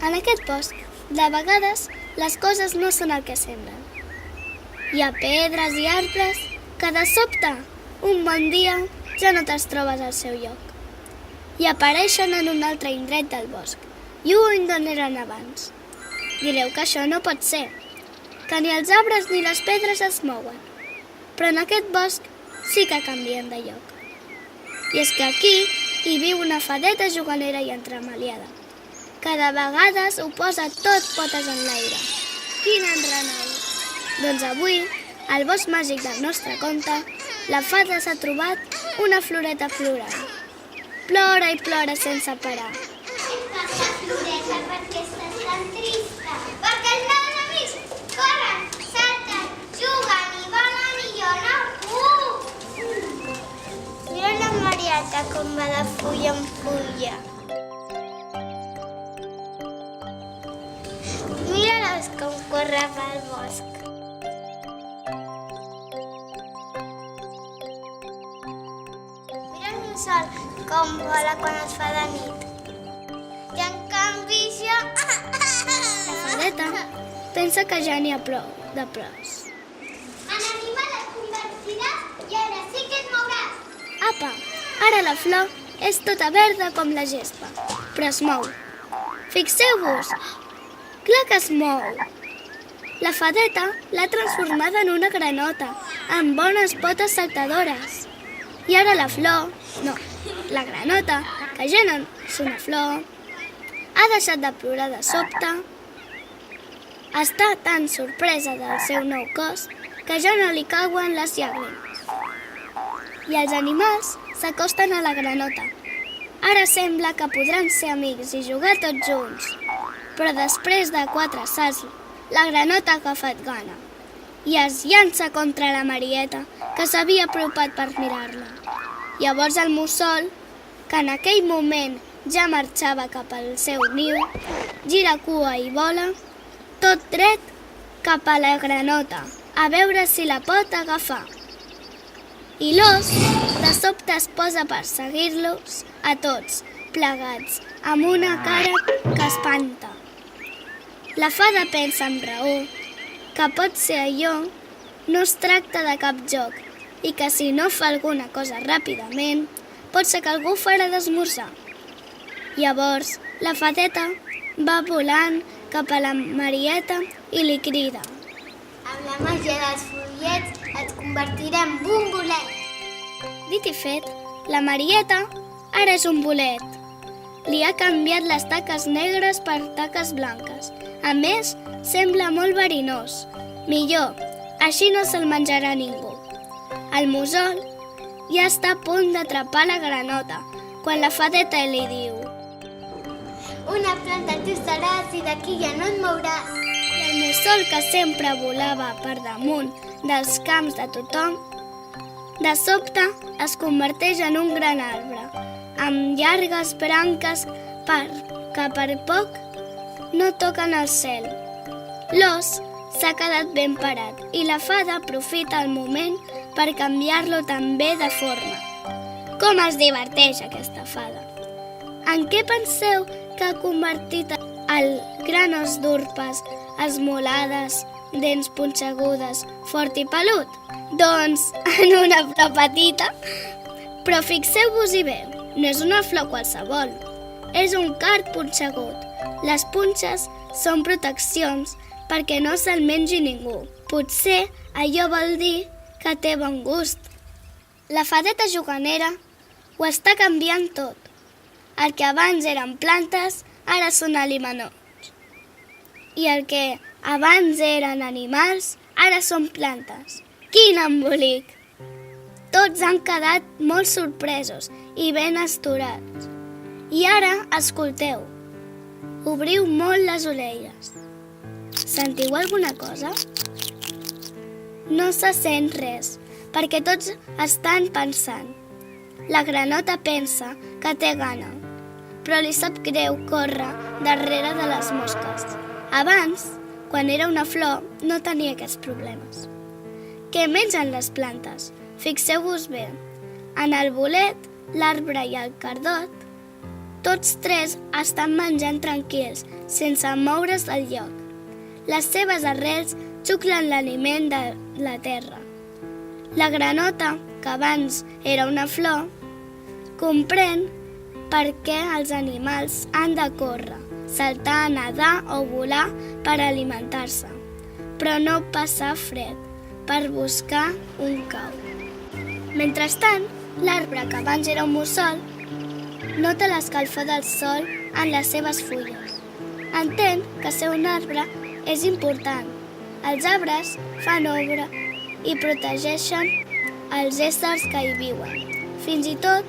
En aquest bosc, de vegades, les coses no són el que semblen. Hi ha pedres i arbres que de sobte, un bon dia, ja no te'ls trobes al seu lloc. I apareixen en un altre indret del bosc, lluny d'on eren abans. Direu que això no pot ser, que ni els arbres ni les pedres es mouen. Però en aquest bosc sí que canvien de lloc. I és que aquí hi viu una fadeta juganera i entremaliada, que de vegades ho posa tot potes en l'aire. Quin enrenou! Doncs avui, al bosc màgic del nostre conte, la fada s'ha trobat una floreta plorant. Plora i plora sense parar. Aquesta floreta, per què estàs tan trista? Perquè els meus amics corren, salten, juguen i volen i jo no puc. Mira la Marieta com va de fulla en fulla. Mira-les com corre pel bosc. Mira el sol com vola quan es fa de nit. I en canvi jo... La fadeta pensa que ja n'hi ha prou de plors. En animal et convertiràs i ara sí que et mouràs. Apa, ara la flor és tota verda com la gespa, però es mou. Fixeu-vos, clar que es mou. La fadeta l'ha transformada en una granota, amb bones potes saltadores. I ara la flor, no, la granota, que ja no és una flor, ha deixat de plorar de sobte. Està tan sorpresa del seu nou cos que ja no li cauen les llàgrimes. I els animals s'acosten a la granota. Ara sembla que podran ser amics i jugar tots junts. Però després de 4 salts, la granota ha agafat gana i es llança contra la Marieta, que s'havia apropat per mirar-la. Llavors el mussol, que en aquell moment ja marxava cap al seu niu, gira cua i vola, tot dret cap a la granota, a veure si la pot agafar. I l'ós, de sobte es posa a perseguir-los a tots, plegats, amb una cara que espanta. La fada pensa amb raó que pot ser allò no es tracta de cap joc i que si no fa alguna cosa ràpidament, pot ser que algú farà d'esmorzar. Llavors, la fadeta va volant cap a la Marieta i li crida: Amb la màgia dels fullets et convertiré en un bolet. Dit i fet, la Marieta ara és un bolet. Li ha canviat les taques negres per taques blanques. A més, sembla molt verinós. Millor, així no se'l menjarà ningú. El mussol ja està a punt d'atrapar la granota, quan la fadeta li diu: Una planta tu seràs i d'aquí ja no et mouràs. I el mussol, que sempre volava per damunt dels camps de tothom, de sobte es converteix en un gran arbre, amb llargues branques que per poc no toquen el cel. L'ós s'ha quedat ben parat i la fada aprofita el moment per canviar-lo també de forma. Com es diverteix aquesta fada! En què penseu que ha convertit el gran os d'urpes, esmolades, dents punxegudes, fort i pelut? Doncs en una flor petita. Però fixeu-vos-hi bé, no és una flor qualsevol, és un card punxegut. Les punxes són proteccions perquè no se'l mengi ningú. Potser allò vol dir que té bon gust. La fadeta juganera ho està canviant tot. El que abans eren plantes, ara són aliments. I el que abans eren animals, ara són plantes. Quin embolic! Tots han quedat molt sorpresos i ben astorats. I ara, escolteu, obriu molt les orelles. Sentiu alguna cosa? No se sent res, perquè tots estan pensant. La granota pensa que té gana, però li sap greu córrer darrere de les mosques. Abans, quan era una flor, no tenia aquests problemes. Què mengen les plantes? Fixeu-vos bé. En el bolet, l'arbre i el cardot, Tots tres estan menjant tranquils, sense moure's del lloc. Les seves arrels xuclen l'aliment de la terra. La granota, que abans era una flor, comprèn per què els animals han de córrer, saltar, nedar o volar per alimentar-se, però no passar fred per buscar un cau. Mentrestant, l'arbre, que abans era un mussol, nota l'escalfor del sol en les seves fulles. Entén que ser un arbre és important. Els arbres fan ombra i protegeixen els éssers que hi viuen. Fins i tot,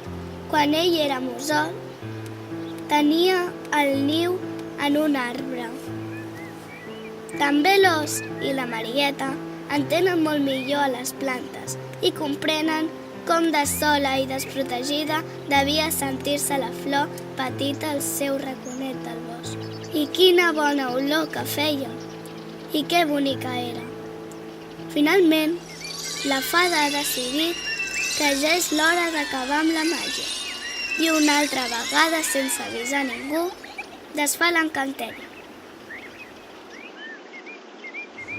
quan ell era mussol, tenia el niu en un arbre. També l'os i la Marieta entenen molt millor a les plantes i comprenen com de sola i desprotegida devia sentir-se la flor petita al seu raconet del bosc. I quina bona olor que feia! I que bonica era! Finalment, la fada ha decidit que ja és l'hora d'acabar amb la màgia i una altra vegada, sense avisar ningú, desfà l'encanteri.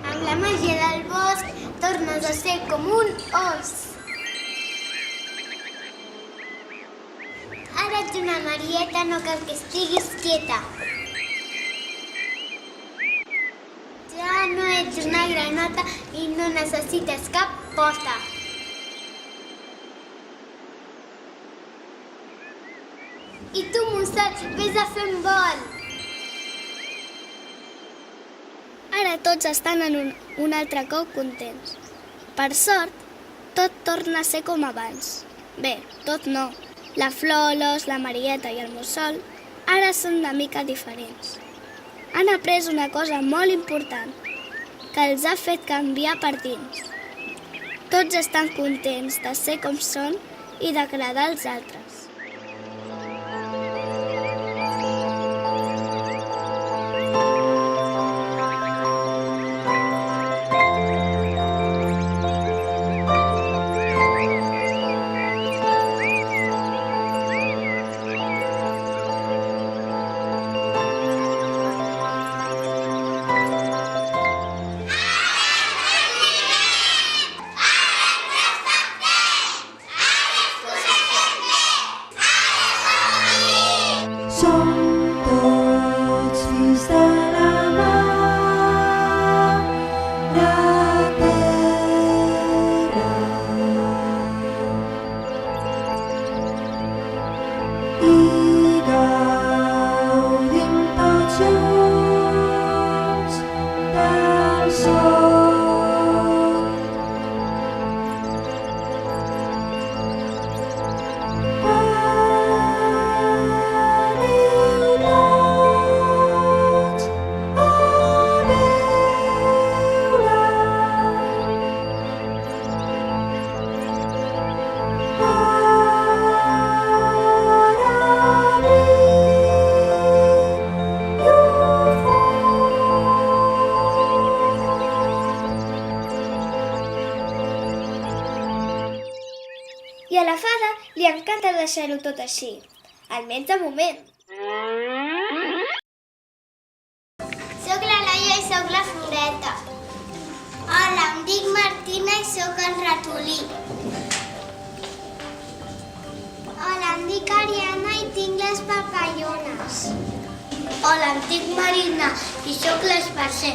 Amb la màgia del bosc tornes a ser com un os. Ara ets una Marieta, no cal que estiguis quieta. Ja no ets una granota i no necessites cap pota. I tu, mussol, vés a fer un vol. Ara tots estan en un altre cop contents. Per sort, tot torna a ser com abans. Bé, tot no. La flor, l'os, la Marieta i el mussol ara són una mica diferents. Han après una cosa molt important, que els ha fet canviar per dins. Tots estan contents de ser com són i d'agradar als altres. I a la fada li encanta deixar-ho tot així, almenys de moment. Soc la Laia i soc la Floreta. Hola, em dic Martina i soc el ratolí. Hola, em dic Ariana i tinc les papallones. Hola, em dic Marina i soc l'esparcer.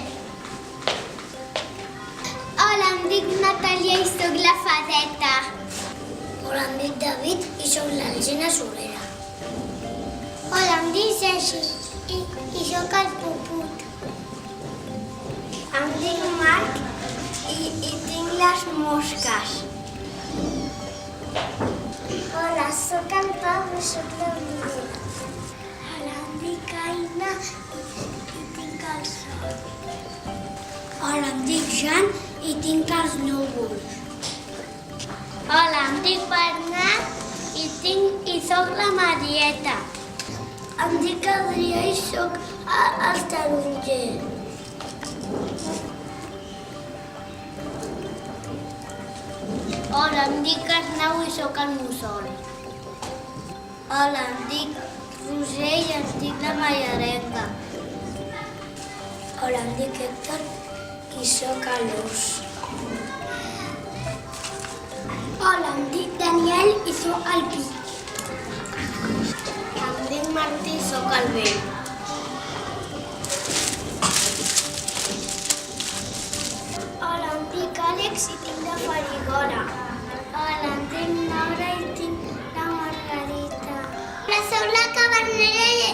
Hola, em dic Natàlia i soc la fadeta. Hola, em dic David i soc l'Alzina Sobrera. Hola, em dic Ceci i soc el Puput. Em dic Marc i tinc les mosques. Hola, soc el Pau i soc l'Olivera. Hola, em dic Aina i tinc el sol. Hola, em dic Jan i tinc els núvols. Hola, em dic Bernat i soc la Marieta. Em dic Adrià i soc el taronger. Hola, em dic Arnau i soc el mussol. Hola, em dic Roger i em dic la Mallarenga. Hola, em dic Héctor i sóc a l'Us. Hola, em dic Daniel i sóc al Pi. Em dic Martí i sóc al Vell. Hola, em dic Àlex i tinc de Farigola. Hola, em dic Laura i tinc la Margarita. Hola, soc la Cavernera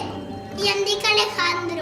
i em dic Alejandro.